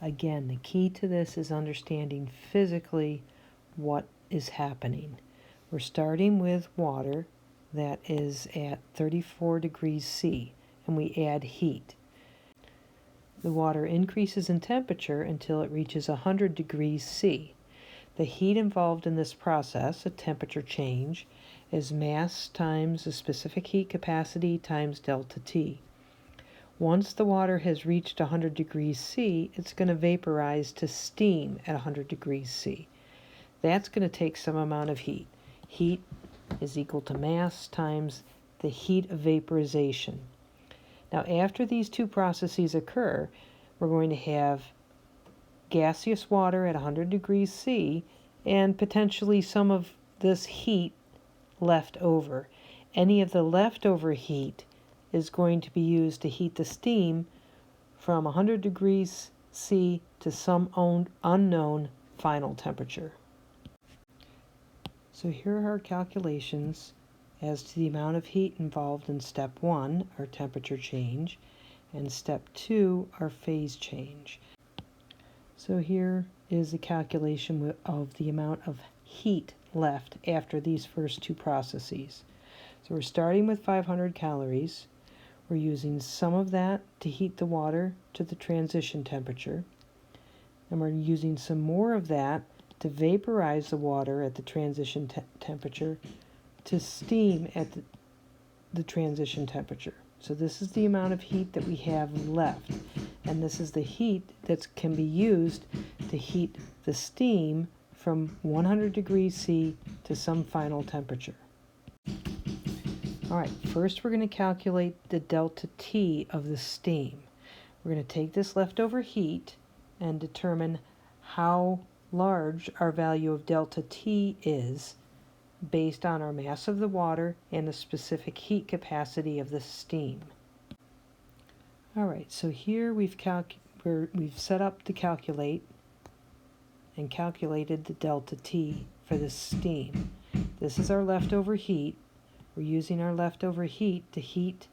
Again, the key to this is understanding physically what is happening. We're starting with water that is at 34 degrees C, and we add heat. The water increases in temperature until it reaches 100 degrees C. The heat involved in this process, a temperature change, is mass times the specific heat capacity times delta T. Once the water has reached 100 degrees C, it's going to vaporize to steam at 100 degrees C. That's going to take some amount of heat. Heat is equal to mass times the heat of vaporization. Now, after these two processes occur, we're going to have gaseous water at 100 degrees C and potentially some of this heat left over. Any of the leftover heat is going to be used to heat the steam from 100 degrees C to some unknown final temperature. So here are our calculations as to the amount of heat involved in step 1, our temperature change, and step 2, our phase change. So here is the calculation of the amount of heat left after these first two processes. So we're starting with 500 calories. We're using some of that to heat the water to the transition temperature. And we're using some more of that to vaporize the water at the transition temperature to steam at the transition temperature. So this is the amount of heat that we have left. And this is the heat that can be used to heat the steam from 100 degrees C to some final temperature. All right, first we're going to calculate the delta T of the steam. We're going to take this leftover heat and determine how large our value of delta T is based on our mass of the water and the specific heat capacity of the steam. All right, so here we've set up to calculate and calculated the delta T for the steam. This is our leftover heat. We're using our leftover heat to heat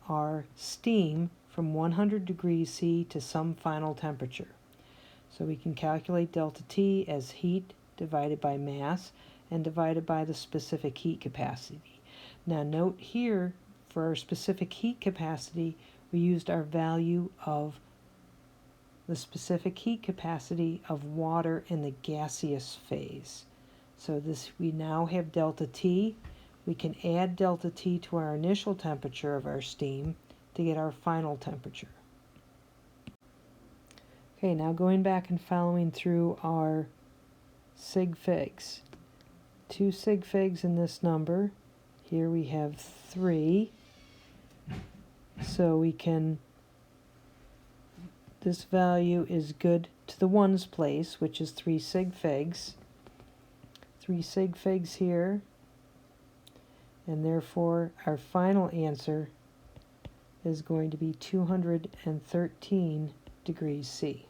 our steam from 100 degrees C to some final temperature. So we can calculate delta T as heat divided by mass and divided by the specific heat capacity. Now note here, for our specific heat capacity, we used our value of the specific heat capacity of water in the gaseous phase. So we now have delta T. We can add delta T to our initial temperature of our steam to get our final temperature. Okay, now going back and following through our sig figs. 2 sig figs in this number. Here we have 3. So this value is good to the ones place, which is 3 sig figs. 3 sig figs here. And therefore, our final answer is going to be 213 degrees C.